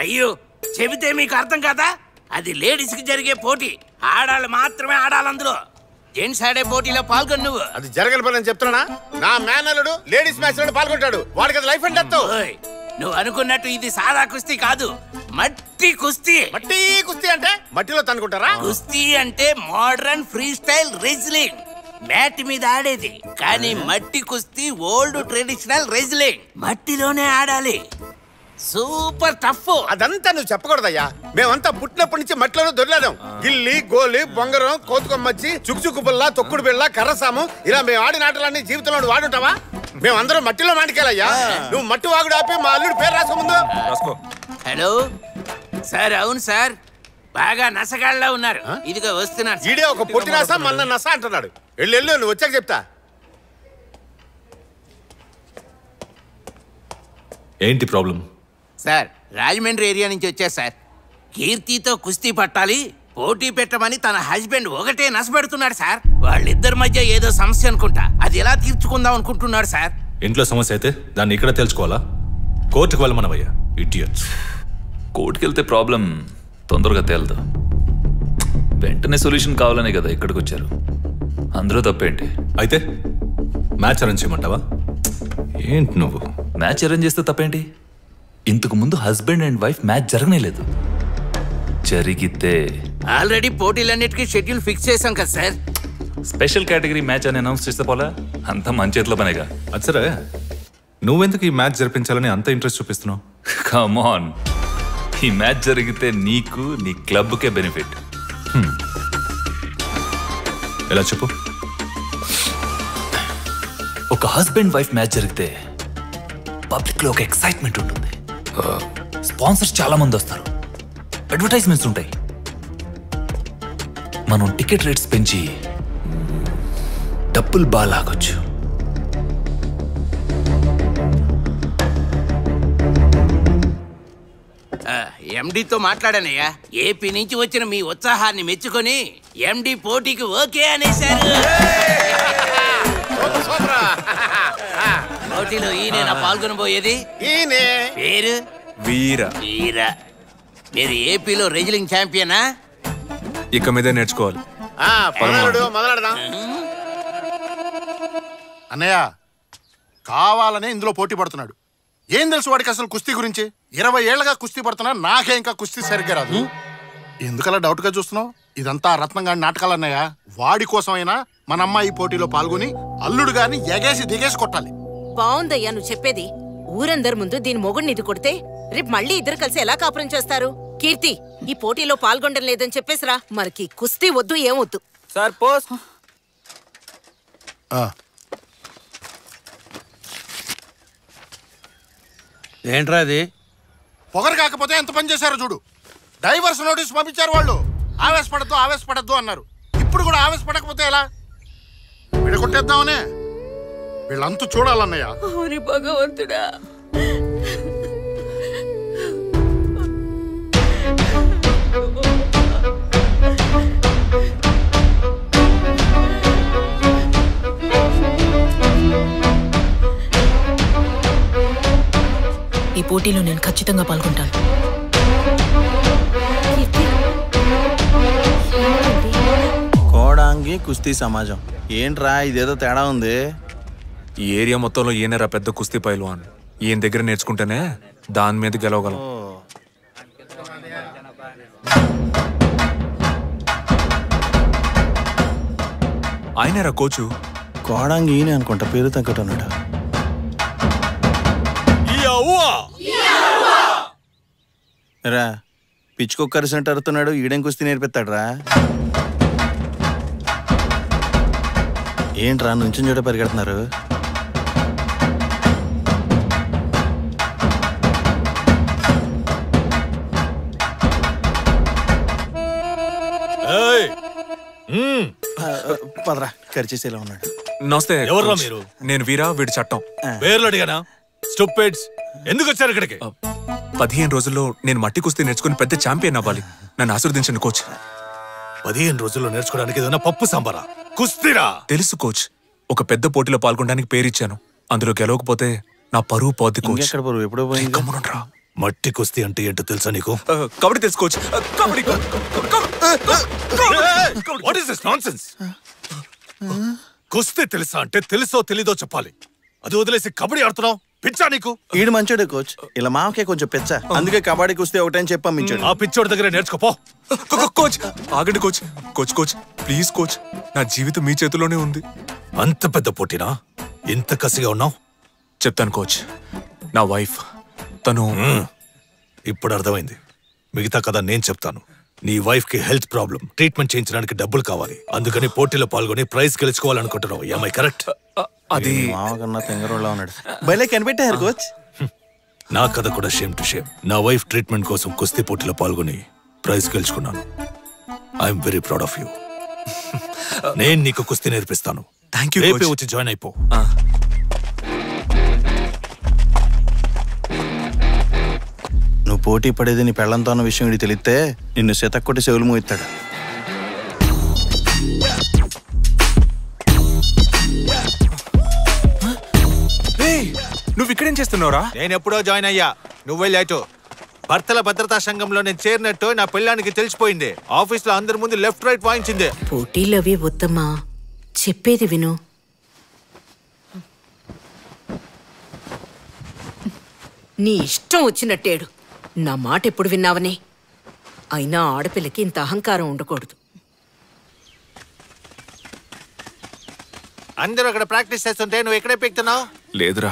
అయ్యో చెబితే మీకు అర్థం కాదా? అది లేడీస్ కి జరిగే పోటీ, ఆడాళ్ళు మాత్రమే ఆడాలి అందులో. జెంట్స్ ఆడే పోటీలో పాల్గొను నువ్వు. అది జరగని పని అని చెప్తున్నా. నా మేనల్లుడు లేడీస్ మ్యాచ్ లో పాల్గొంటాడు, వాడికి అది లైఫ్ అండ్ డెత్. నువ్వు అనుకున్నట్టు ఇది సాదా కుస్తీ కాదు, మట్టి కుస్తీ. మట్టి కుస్తీ అంటే మట్టిలో తనుకుంటారా? కుస్తీ అంటే modern freestyle wrestling, mat మీద ఆడేది. కానీ మట్టి కుస్తీ ఓల్డ్ ట్రెడిషనల్ రెజ్లింగ్, మట్టిలోనే ఆడాలి. Super tough. అదంతా నువ్వు చెప్పకూడదయ్యా. మేమంతా పుట్టినప్పటి నుంచి మట్టిలోనే దొరిలాం. గిల్లి, గోలి, బొంగరం, కోతుకొమ్మచ్చి, చుక్చుక్కు బిళ్ళ, తొక్కుడు బిళ్ళ, కర్రసాము, ఇలా మేము ఆడిన ఆటలన్నీ జీవితంలో వాడుంటావా? మేమందరం మట్టిలో మాటికెళ్ళయ్యా. నువ్వు మట్టి వాగుడు ఆపి మా అల్లుడి పేరు రాసుకో ముందు. Hello sir. అవును సార్, బాగా నసగాళ్ళ ఉన్నారు. ఇదిగో వస్తున్నారు. ఈడే ఒక పొట్టి నస, మన్న నస అంటున్నాడు. వెళ్ళు, నువ్వు వచ్చాక చెప్తా. ఏంటి ప్రాబ్లం? సార్ రాజమండ్రి ఏరియా నుంచి వచ్చా సార్. కీర్తితో కుస్తీ పట్టాలి, పోటీ పెట్టమని తన హస్బెండ్ ఒకటే నసపెడుతున్నాడు సార్. వాళ్ళిద్దరి మధ్య ఏదో సమస్య అనుకుంటా, అది ఎలా తీర్చుకుందాం అనుకుంటున్నాడు సార్. ఇంట్లో సమస్య అయితే దాన్ని ఇక్కడ తెలుసుకోవాలా? కోర్టుకు వెళ్ళమనవయ్యా, ఇడియట్స్. కోర్టుకి వెళ్తే ప్రాబ్లం తొందరగా తేలదు. వెంటనే సొల్యూషన్ కావాలనే కదా ఇక్కడికి వచ్చారు. అందరూ తప్పేంటి? అయితే మ్యాచ్ అరేంజ్ చేయమంటావా? ఏంటి నువ్వు? మ్యాచ్ అరేంజ్ చేస్తే తప్పేంటి? ఇంతకు ముందు హస్బెండ్ అండ్ వైఫ్ మ్యాచ్ జరగనేలేదు. జరిగితే ఆల్రెడీ పోటీలన్నిటికీ షెడ్యూల్ ఫిక్స్ చేశాం కదా సార్. స్పెషల్ కేటగిరీ మ్యాచ్ అని అనౌన్స్ చేస్తే పోలా, అంతా మన చేతిలో పనేగా. అచ్చరే, నువ్వెందుకు ఈ మ్యాచ్ జరిపించాలని అంత ఇంట్రెస్ట్ చూపిస్తున్నావు? కమ్ ఆన్, ఈ మ్యాచ్ జరిగితే నీకు నీ క్లబ్కే బెనిఫిట్. ఎలా చెప్పు? ఒక హస్బెండ్ వైఫ్ మ్యాచ్ జరిగితే పబ్లిక్ లో ఒక ఎక్సైట్మెంట్ ఉంటుంది. స్పాన్సర్స్ చాలా మంది వస్తారు, అడ్వర్టైజ్మెంట్స్ ఉంటాయి. మనం టికెట్ రేట్స్ పెంచి డబ్బులు బాగా లాగొచ్చు. ఎండితో మాట్లాడానయ్యా. ఏపీ నుంచి వచ్చిన మీ ఉత్సాహాన్ని మెచ్చుకొని ఎండి పోటీకి ఓకే అనేశారు. పోటీలో ఈయన పాల్గొనబోయేది. ఈయనే పేరు వీర. వీర. మీరు ఏపీలో రెజ్లింగ్ ఛాంపియనా? ఇక మీదే నేర్చుకోవాలి. మొదలెడదాం. అన్నయ్య కావాలనే ఇందులో పోటీ పడుతున్నాడు. ఏం తెలుసు వాడికి అసలు కుస్తీ గురించి? 20 ఏళ్లగా కుస్తీ పడుతున్నా, నాకే ఇంకా కుస్తీ సరిగ్గా రాదు. ఎందుకలా డౌట్ గా చూస్తున్నావు? ఇదంతా రత్నంగాడి నాటకాలన్నయ్య. వాడి కోసమైనా మన అమ్మాయి పోటీలో పాల్గొని అల్లుడు గారిని ఎగేసి దిగేసి కొట్టాలి. బావుందయ్యా నువ్వు చెప్పేది. ఊరందరి ముందు దీని మొగుడిని ఇది కొడితే రేపు మళ్ళీ ఇద్దరు కలిసి ఎలా కాపురం చేస్తారు? కీర్తి, ఈ పోటీలో పాల్గొనడం లేదని చెప్పేసిరా. మనకి కుస్తీ వద్దు, ఏమొద్దు. Sir post. ఏంట్రా అది? పొగరు కాకపోతే ఎంత పని చేశారో చూడు. డైవర్స్ నోటీస్ పంపించారు వాళ్ళు. ఆవేశపడద్దు అన్నారు. ఇప్పుడు కూడా ఆవేశపడకపోతే ఎలా? విడగొట్టేద్దామనే. వీళ్ళంతా చూడాలన్నయ్య. భగవంతుడా, ఈ పోటీలో నేను ఖచ్చితంగా పాల్గొంటాను. కోడాంగి కుస్తీ సమాజం ఏంట్రా, ఇదేదో తేడా ఉంది. ఈ ఏరియా మొత్తంలో ఈయనరా పెద్ద కుస్తీ పైల్వాన్. ఈయన దగ్గర నేర్చుకుంటేనే దాని మీద గెలవగలం. ఆయనరా కోచు. కోడాంగి ఈయన అనుకుంటా, పేరు తగ్గట్టున్నాడు. రా పిచ్చుకొక్కరి సెంటర్ అరుతున్నాడు, ఈడేం కుస్తీ నేర్పిస్తాడు రా. ఏంట్రా నుంచుని చోట పరిగెడుతున్నారు? పదరా, ఖర్చేసేలా ఉన్నాడు. నమస్తే. ఎవర్రా మీరు? నేను వీరా, వీడి చట్టం. పేర్లు అడిగానా? స్టూపిడ్స్, ఎందుకు వచ్చారు ఇక్కడికి? 15 రోజుల్లో నేను మట్టి కుస్తీ నేర్చుకుని పెద్ద ఛాంపియన్ అవ్వాలి. నన్ను ఆశీర్వదించండి కోచ్. 15 రోజుల్లో నేర్చుకోవడానికి ఏదైనా పప్పు సాంబారా? కుస్తీరా? తెలుసు కోచ్. ఒక పెద్ద పోటీలో పాల్గొనడానికి పేరిచ్చాను. అందులో గెలవకపోతే నా పరువు పోద్ది కోచ్. ఎక్కడ పరువు? ఎప్పుడో పోయింది. గమ్మునుండ్రా. మట్టి కుస్తీ అంటే ఏంటో తెలుసా నీకు? కబడ్డీ తెలుసు coach. Kabaddi. What is this nonsense? కుస్తీ తెలుసా అంటే తెలుసో తెలీదో చెప్పాలి. అది వదిలేసి కబడ్డీ ఆడుతున్నావు. పిచ్చా నీకు? ఈడు మంచోడే కోచ్, ఇలా మామకే కొంచెం పెచ్చ, అందుకే కబడ్డీ కుస్తీ ఒకటని చెప్పి పంపించాడు. ఆ పిచ్చోడి దగ్గర నేర్చుకోపో. కోచ్ ఆగండి coach. Coach coach please coach, నా జీవితం మీ చేతిలోనే ఉంది. అంత పెద్ద పోటీనా? ఇంత కసిగా ఉన్నావు? చెప్తాను కోచ్. నా వైఫ్ తను ఇప్పుడు అర్థమైంది. మిగతా కథ నేను చెప్తాను. నీ వైఫ్ కి హెల్త్ ప్రాబ్లం, ట్రీట్మెంట్ చేయించడానికి డబ్బులు కావాలి. అందుకని పోటీలో పాల్గొని ప్రైజ్ గెలుచుకోవాలనుకుంటున్నావు. ఏమై కరెక్ట్? అది మామకన్నా తెంగరోళ్ళ ఉన్నాడు. భలే కనిపెట్టారు కోచ్. నా కథ కూడా షేమ్ టు షేమ్. నా వైఫ్ ట్రీట్మెంట్ కోసం కుస్తీ పోటీలో పాల్గొని ప్రైజ్ గెలుచుకున్నాను. I'm very proud of you. నేను నీకు కుస్తీ నేర్పిస్తాను. Thank you. రేపే వచ్చి జాయిన్ అయిపో. నువ్వు పోటీ పడేది నీ పెళ్ళంతో అన్న విషయం ఇది తెలిస్తే నిన్ను శతక్కొట్టి చెవులు మూయిస్తాడు. నువ్వు ఇక్కడేం చేస్తున్నావురా? నేను ఎప్పుడో జాయిన్ అయ్యా, నువ్వే లేటు. భర్తల భద్రతా సంఘంలో నేను చేరినట్టు నా పెళ్ళానికి తెలిసిపోయింది. ఆఫీస్ లో అందరి ముందు లెఫ్ట్ రైట్ వాయించింది. పోటీలవి వద్దమ్మా, చెప్పేది విను. నీ ఇష్టం వచ్చినట్టేడు. నా మాట ఎప్పుడు విన్నావని? అయినా ఆడపిల్లకి ఇంత అహంకారం ఉండకూడదు. అందరూ అక్కడ ప్రాక్టీస్ చేస్తుంటే నువ్వు ఎక్కడే పెక్తున్నావు? లేదురా,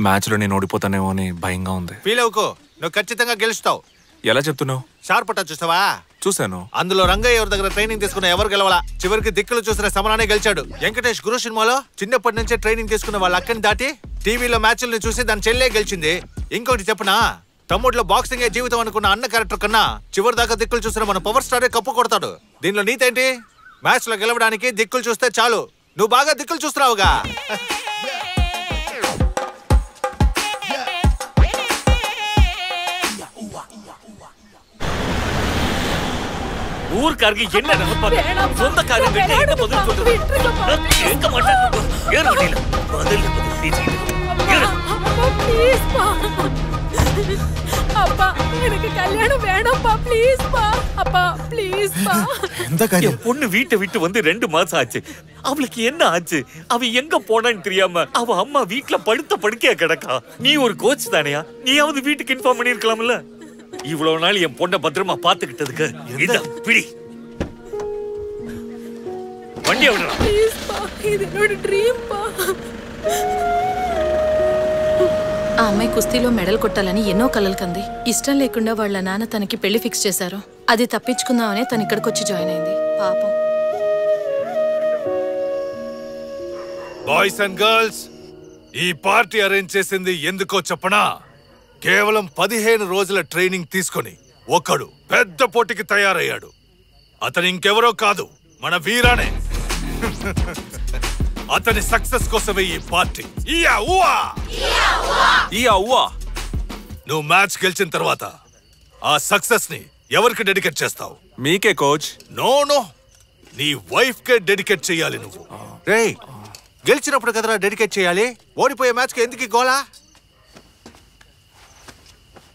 మ్యాచ్ లో నేను ఓడిపోతానేమో అని భయంగా ఉంది. ఫీల్ అవుకో, నువ్వు ఖచ్చితంగా గెలుస్తావు. ఎలా చెప్తున్నావు? షార్పట చూస్తావా? చూశాను. అందులో రంగయ్య ఎవరి దగ్గర ట్రైనింగ్ తీసుకున్న ఎవరు గెలవాలా? చివరికి దిక్కులు చూసిన సమరానే గెలిచాడు. వెంకటేష్ గురు సినిమాలో చిన్నప్పటి నుంచే ట్రైనింగ్ తీసుకున్న వాళ్ళ అక్కని దాటి టీవీలో మ్యాచ్లను చూసి దాని చెల్లె గెలిచింది. ఇంకోటి చెప్పనా, తమ్ముడిలో బాక్సింగే జీవితం అనుకున్న అన్న క్యారెక్టర్ కన్నా చివరి దాకా దిక్కులు చూసిన మన పవర్ స్టారే కప్పు కొడతాడు. దీనిలో నీతేంటి? మ్యాచ్ లో గెలవడానికి దిక్కులు చూస్తే చాలు. నువ్వు బాగా దిక్కులు చూస్తున్నావుగా. ஊர்க்காரங்க என்ன நினைப்பாங்க? சொந்த காரியம் கிட்ட என்ன பதில் சொல்றது? கேட்க மாட்டாங்க. ஏறு வண்டியில பதில் பேசிட்டு. ப்ளீஸ் பா, அப்பா எனக்கு கல்யாணம் வேணும்பா, ப்ளீஸ் பா, அப்பா ப்ளீஸ் பா. என் பொண்ணு வீட்டை விட்டு வந்து 2 மாசம் ஆச்சு. அவளுக்கு என்ன ஆச்சு? அவ எங்க போனான்னு தெரியாம அவ அம்மா வீட்டுல படுத்த படுக்கையா கிடக்கா. நீ ஒரு கோச் தானையா? நீயாவது வீட்டுக்கு இன்ஃபார்ம் பண்ணிருக்கலாம்ல. இவ்வளவு நாள் என் பொண்ணை பத்திரமா பாத்துக்கிட்டதுக்கு இதான் பிடி. வண்டியை விடுறா. ப்ளீஸ் பா, இது என்னோட ட்ரீம் பா. ఆ అమ్మాయి కుస్తీలో మెడల్ కొట్టాలని ఎన్నో కలలు కంది. ఇష్టం లేకుండా వాళ్ళ నాన్న తనకి పెళ్లి ఫిక్స్ చేశారు. అది తప్పించుకుందామనే తను ఇక్కడికి వచ్చి జాయిన్ అయింది. పాపం. బాయ్స్ అండ్ గర్ల్స్, ఈ పార్టీ అరేంజ్ చేసింది ఎందుకో చెప్పనా? కేవలం 15 రోజుల ట్రైనింగ్ తీసుకొని ఒకడు పెద్ద పోటీకి తయారయ్యాడు. అతను ఇంకెవరో కాదు, మన వీరానే. అతని సక్సెస్ కోసమే ఈ పార్టీ. నువ్వు మ్యాచ్ గెలిచిన తర్వాత ఆ సక్సెస్ ని ఎవరికి డెడికేట్ చేస్తావు? మీకే కోచ్. నో నో, నీ వైఫ్ కే డెడికేట్ చేయాలి నువ్వు. రేయ్, గెలిచినప్పుడు కదరా డెడికేట్ చేయాలి. ఓడిపోయే మ్యాచ్ కి ఎందుకు గోలా?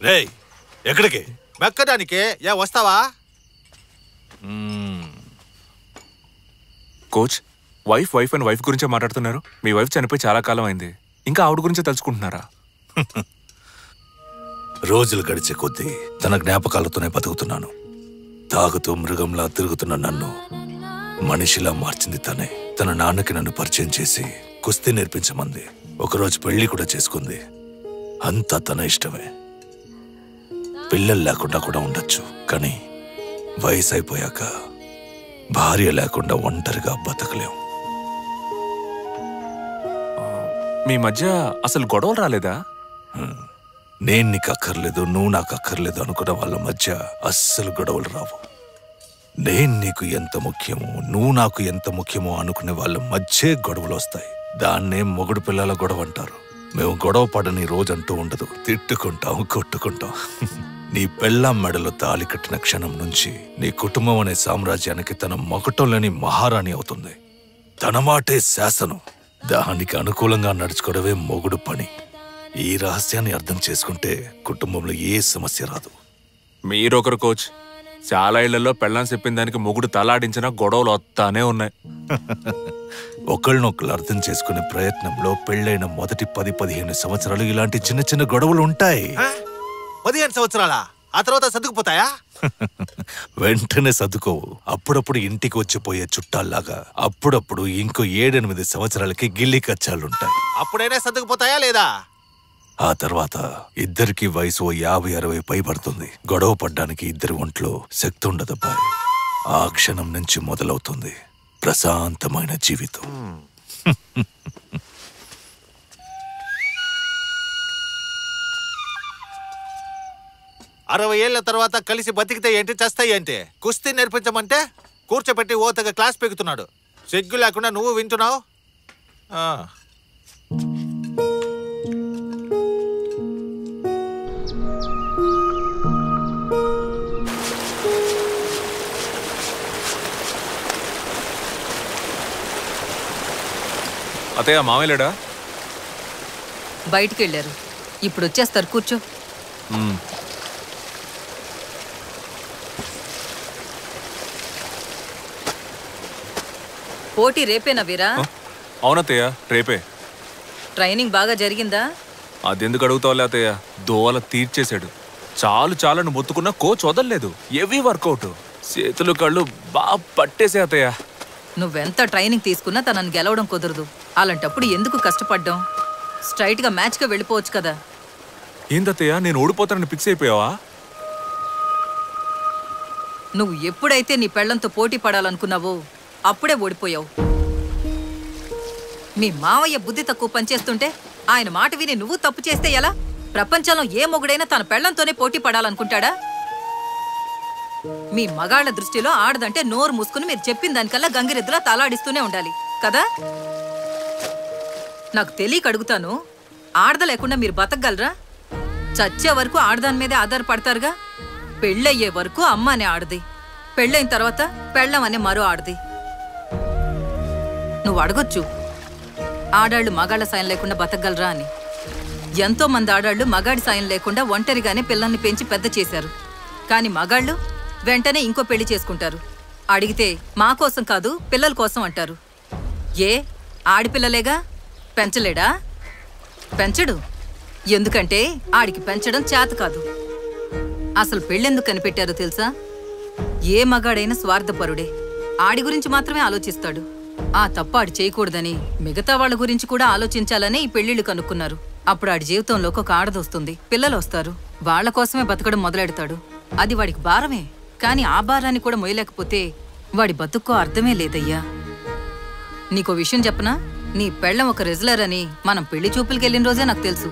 రేయ్, ఎక్కడికి? మెక్కడానికే. వస్తావా? కోచ్, వైఫ్ అండ్ వైఫ్ గురించే మాట్లాడుతున్నారు. మీ వైఫ్ చనిపోయి చాలా కాలం అయింది, ఇంకా ఆవిడ గురించే తలుచుకుంటున్నారా? రోజులు గడిచే కొద్దీ తన జ్ఞాపకాలతోనే బతుకుతున్నాను. తాగుతూ మృగంలా తిరుగుతున్న నన్ను మనిషిలా మార్చింది తనే. తన నాన్నకి నన్ను పరిచయం చేసి కుస్తీ నేర్పించమంది. ఒకరోజు పెళ్లి కూడా చేసుకుంది. అంతా తన ఇష్టమే. పిల్లలు లేకుండా కూడా ఉండొచ్చు, కానీ వయసు అయిపోయాక భార్య లేకుండా ఒంటరిగా బతకలేం. మీ మధ్య అసలు గొడవలు రాలేదా? నేను నీకు అక్కర్లేదు, నువ్వు నాకు అక్కర్లేదు అనుకున్న వాళ్ళ మధ్య అస్సలు గొడవలు రావు. నేను నీకు ఎంత ముఖ్యమో, నువ్వు నాకు ఎంత ముఖ్యమో అనుకునే వాళ్ళ మధ్యే గొడవలు వస్తాయి. దాన్నే మొగుడు పిల్లల గొడవ అంటారు. మేము గొడవ పడని రోజంటూ ఉండదు. తిట్టుకుంటాం, కొట్టుకుంటాం. నీ పెళ్ళాం మెడలో తాళి కట్టిన క్షణం నుంచి నీ కుటుంబం అనే సామ్రాజ్యానికి తన మకుటంలోని మహారాణి అవుతుంది. తన మాటే శాసనం. దానికి అనుకూలంగా నడుచుకోవడమే మొగుడు పని. ఈ రహస్యాన్ని అర్థం చేసుకుంటే కుటుంబంలో ఏ సమస్య రాదు. మీరొకరు కోచ్. చాలా ఇళ్లలో పెళ్ళాం చెప్పిన దానికి మొగుడు తలాడించిన గొడవలు వస్తానే ఉన్నాయి. ఒకళ్ళనొకళ్ళు అర్థం చేసుకునే ప్రయత్నంలో పెళ్ళైన మొదటి 10-15 సంవత్సరాలు ఇలాంటి చిన్న చిన్న గొడవలు ఉంటాయి. 15 సంవత్సరాలా? ఆ తర్వాత సర్దుకుపోతాయా? వెంటనే సర్దుకోవు. అప్పుడప్పుడు ఇంటికి వచ్చిపోయే చుట్టాల్లాగా అప్పుడప్పుడు ఇంకో 7-8 సంవత్సరాలకి గిల్లి కచ్చాలుంటాయి. అప్పుడైనా సర్దుకుపోతాయా లేదా? ఆ తర్వాత ఇద్దరికి వయసు 50-60 పైబడుతుంది. గొడవ పడ్డానికి ఇద్దరి ఒంట్లో శక్తి ఉండదబ్బాయి. ఆ క్షణం నుంచి మొదలవుతుంది ప్రశాంతమైన జీవితం. 60 ఏళ్ల తర్వాత కలిసి బతికితే ఏంటి, చస్తాయి ఏంటి? కుస్తీ నేర్పించమంటే కూర్చోబెట్టి ఓతగా క్లాస్ పెగుతున్నాడు. సిగ్గు లేకుండా నువ్వు వింటున్నావు. అతయ్య మామయ్యలేడా? బయటికి వెళ్ళారు. ఇప్పుడు వచ్చేస్తారు, కూర్చో. పోటీ రేపేనా వీరా? అవునత్తయ్య, రేపే. ట్రైనింగ్ బాగా జరిగిందా? అదెందుకు అడుగుతావులే అత్తయ్య, దోవల తీర్చేశాడు. చాలని మొత్తుకున్న కోచ్ వదలలేదు. హెవీ వర్కౌట్, చేతులు కళ్ళు బాగా పట్టేసే అత్తయ్య. నువ్వెంత ట్రైనింగ్ తీసుకున్నా తనని గెలవడం కుదరదు. అలాంటప్పుడు ఎందుకు కష్టపడ్డాం? స్ట్రైట్ గా మ్యాచ్ గా వెళ్ళిపోవచ్చు కదా. ఏందత్తయ్య, నేను ఓడిపోతానని ఫిక్స్ అయిపోయావా? నువ్వు ఎప్పుడైతే నీ పెళ్లంతో పోటీ పడాలనుకున్నావో అప్పుడే ఓడిపోయావు. మీ మావయ్య బుద్ధి తక్కువ పనిచేస్తుంటే ఆయన మాట విని నువ్వు తప్పు చేస్తే ఎలా? ప్రపంచంలో ఏ మొగుడైనా తన పెళ్లంతోనే పోటీ పడాలనుకుంటాడా? మీ మగాళ్ల దృష్టిలో ఆడదంటే నోరు మూసుకుని మీరు చెప్పిన దానికల్లా గంగిరెద్దులా తలాడిస్తూనే ఉండాలి కదా. నాకు తెలియక అడుగుతాను, ఆడద లేకుండా మీరు బతకగలరా? చచ్చే వరకు ఆడదాని మీదే ఆధారపడతారుగా. పెళ్ళయ్యే వరకు అమ్మ అనే ఆడది, పెళ్ళైన తర్వాత పెళ్ళం అనే మరో ఆడది. నువ్వు అడగొచ్చు, ఆడాళ్ళు మగాళ్ల సాయం లేకుండా బతకగలరా అని. ఎంతో మంది ఆడాళ్ళు మగాడి సాయం లేకుండా ఒంటరిగానే పిల్లల్ని పెంచి పెద్ద చేశారు. కానీ మగాళ్ళు వెంటనే ఇంకో పెళ్లి చేసుకుంటారు. అడిగితే మా కోసం కాదు పిల్లల కోసం అంటారు. ఏ ఆడిపిల్లలేగా, పెంచలేడా? పెంచడు. ఎందుకంటే ఆడికి పెంచడం చేత కాదు. అసలు పెళ్ళెందుకు కనిపెట్టారో తెలుసా? ఏ మగాడైనా స్వార్థపరుడే. ఆడి గురించి మాత్రమే ఆలోచిస్తాడు. ఆ తప్పు ఆడి చేయకూడదని మిగతా వాళ్ళ గురించి కూడా ఆలోచించాలని ఈ పెళ్లిళ్ళు కనుక్కున్నారు. అప్పుడు ఆడి జీవితంలోకి ఒక ఆడదొస్తుంది, పిల్లలు వస్తారు. వాళ్ల కోసమే బతకడం మొదలెడతాడు. అది వాడికి భారమే. కానీ ఆ భారాన్ని కూడా మొయ్యలేకపోతే వాడి బతుక్కో అర్థమే లేదయ్యా. నీకో విషయం చెప్పనా? నీ పెళ్ళం ఒక రెజ్లర్ అని మనం పెళ్లి చూపులకి వెళ్ళిన రోజే నాకు తెలుసు.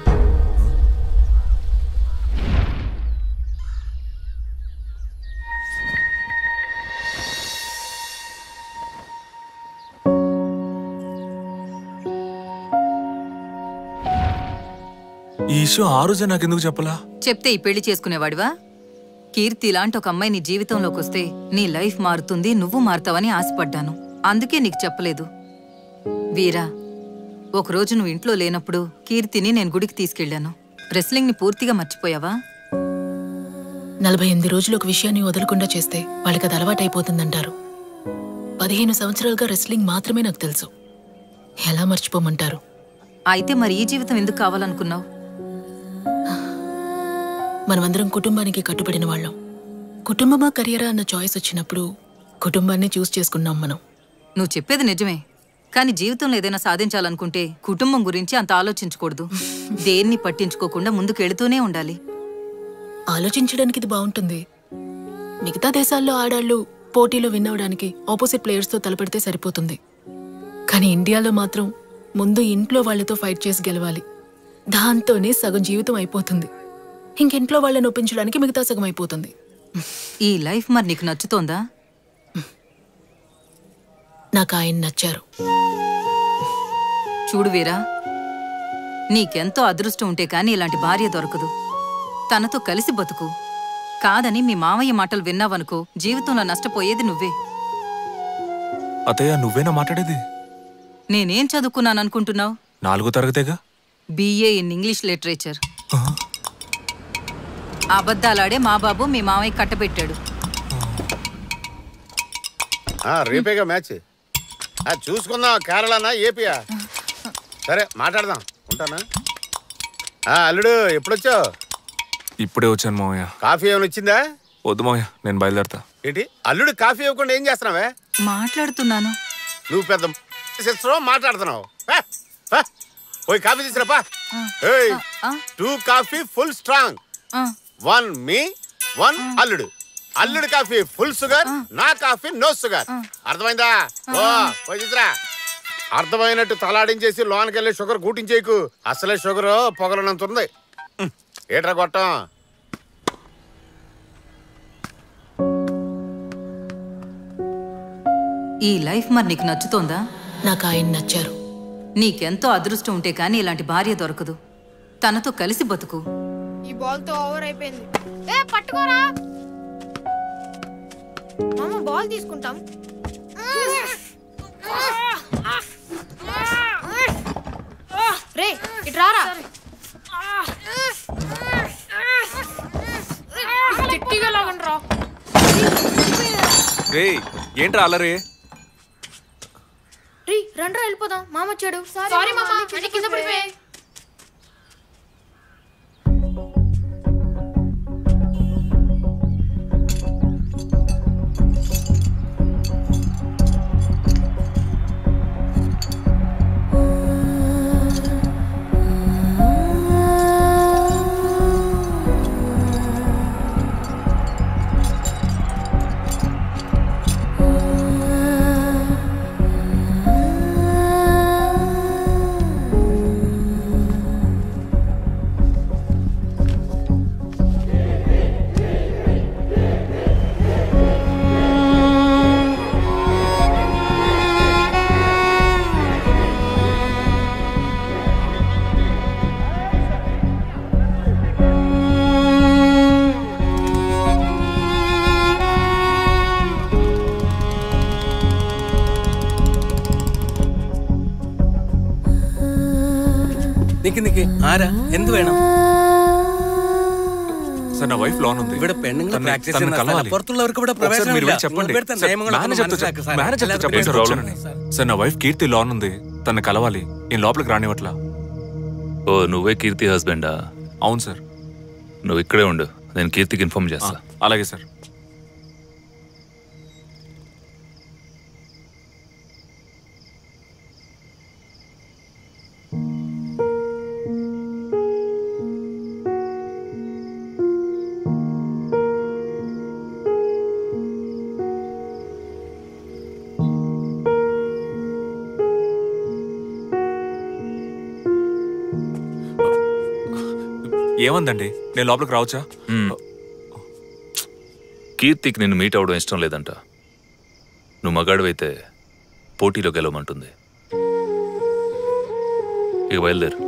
ఈ విషయం ఆ రోజే నాకెందుకు చెప్పలా? చెప్తే ఈ పెళ్లి చేసుకునేవాడివా? కీర్తి లాంటి ఒక అమ్మాయి నీ జీవితంలోకి వస్తే నీ లైఫ్ మారుతుంది, నువ్వు మారుతావని ఆశపడ్డాను. అందుకే నీకు చెప్పలేదు. వీరా, ఒకరోజు నువ్వు ఇంట్లో లేనప్పుడు కీర్తిని నేను గుడికి తీసుకెళ్లాను. రెస్లింగ్ ని పూర్తిగా మర్చిపోయావా? 48 రోజులు ఒక విషయాన్ని వదలకుండా చేస్తే వాళ్ళకి అది అలవాటైపోతుందంటారు. 15 సంవత్సరాలుగా రెస్లింగ్ మాత్రమే నాకు తెలుసు. ఎలా మర్చిపోమంటారు? అయితే మరి ఈ జీవితం ఎందుకు కావాలనుకున్నావు? మనమందరం కుటుంబానికి కట్టుబడిన వాళ్ళం. కుటుంబమా కెరియరా అన్న చాయిస్ వచ్చినప్పుడు కుటుంబాన్ని చూస్ చేసుకున్నాం మనం. నువ్వు చెప్పేది నిజమే. కానీ జీవితంలో ఏదైనా సాధించాలనుకుంటే కుటుంబం గురించి అంత ఆలోచించకూడదు. దేన్ని పట్టించుకోకుండా ముందుకెళ్తూనే ఉండాలి. ఆలోచించడానికి ఇది బాగుంటుంది. మిగతా దేశాల్లో ఆడాళ్ళు పోటీలో విన్ అవడానికి ఆపోజిట్ ప్లేయర్స్తో తలపడితే సరిపోతుంది. కానీ ఇండియాలో మాత్రం ముందు ఇంట్లో వాళ్లతో ఫైట్ చేసి గెలవాలి. దాంతోనే సగం జీవితం అయిపోతుంది. ఇంకింట్లో వాళ్ళని ఒప్పించడానికి మిగతా సగం అయిపోతుంది. ఈ లైఫ్ మరి నీకు నచ్చుతోందా? నాకు ఆయన నచ్చారు. చూడు వీరా, నీకెంతో అదృష్టం ఉంటే కానీ ఇలాంటి భార్య దొరకదు. తనతో కలిసి బతుకు. కాదని మీ మావయ్య మాటలు విన్నావనుకో, జీవితంలో నష్టపోయేది నువ్వే. అతయ్య, నువ్వేనా మాట్లాడేది? నేనేం చదువుకున్నాననుకుంటున్నావు? 4వ తరగతేగా. BA in English literature. అబద్ధాలాడే మా బాబు మీ మామయ్య కట్టబెట్టాడు. రేపేగా మ్యాచ్. చూసుకుందాం. కేరళనా ఏపీయా? సరే మాట్లాడదాం. ఉంటానా? అల్లుడు ఎప్పుడొచ్చావు? ఇప్పుడే వచ్చాను మామయ్య. కాఫీ ఏమైనా వచ్చిందా? వద్దు మామయ్య, నేను బయలుదేరతా. ఏంటి అల్లుడు కాఫీ ఇవ్వకుండా ఏం చేస్తున్నావే? మాట్లాడుతున్నాను. నువ్వు పెద్ద మాట్లాడుతున్నావు. పోయి కాఫీ తీసుకురాపా. 2 కాఫీ ఫుల్ స్ట్రాంగ్, 1 మీ 1 అల్లుడు. అల్లుడు కాఫీ ఫుల్ షుగర్, నా కాఫీ నో షుగర్. అర్థమైందా? పోయి తీసురా. అర్థమైనట్టు తలాడించేసి లోనకెళ్ళి షుగర్ కూటించేయకు. అసలే షుగర్ పొగలనంత ఉంది. ఏట్రా కొట్టం. ఈ లైఫ్ మరి నీకు నచ్చుతోందా? నాకు ఆయన నచ్చారు. నీకెంతో అదృష్టం ఉంటే కానీ ఇలాంటి భార్య దొరకదు. తనతో కలిసి బతుకు. ఈ బాల్ తో ఓవర్ అయిపోయింది. పట్టుకోరా మామ, బాల్ తీసుకుంటాం. రే ఇటు రారా. గట్టిగా లాగండ్రా. రే ఏంట్రా అల్లరే? రీ రండ్రా వెళ్ళిపోదాం. మామ వచ్చాడు. సారీ మామ, అన్ని కింద పడిపోయాయి. ആരാ എന്ത് വേണം? సార్ నా వైఫ్ లోన్ ఉంది. ഇവിടെ പെണ്ണുങ്ങൾ പ്രാക്ടീസ് ചെയ്യുന്ന പുറത്തുള്ളവർക്ക് ഇവിടെ പ്രവേശനമില്ല. చెప్పండి. సార్ నా వైఫ్ కీర్తి లోన్ ఉంది, తన కలవాలి. నేను లోపలికి రానివ్వట్లా. ఓ నువ్వే కీర్తి హస్బెండా? అవును సార్. నువ్వు ఇక్కడే ఉండు, నేను కీర్తికి ఇన్ఫార్మ్ చేస్తా. అలాగే సార్. ఏమందండి, నేను లోపలికి రావచ్చా? కీర్తికి నిన్ను మీట్ అవడం ఇష్టం లేదంట. నువ్వు మగాడివైతే పోటీలో గెలవమంటుంది. ఇక బయలుదేరు.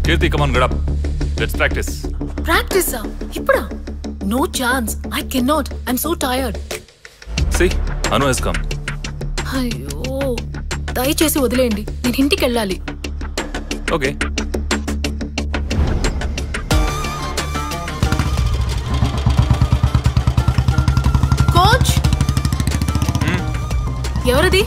Keerthi come on, get up. Let's practice. ప్రాక్టీసా? ఇప్పుడా? No chance. I cannot. I am so tired. See, Anu has come. అయ్యో, దయచేసి వదిలేయండి, నేను ఇంటికి వెళ్ళాలి. ఓకే. కోచ్, ఎవరది?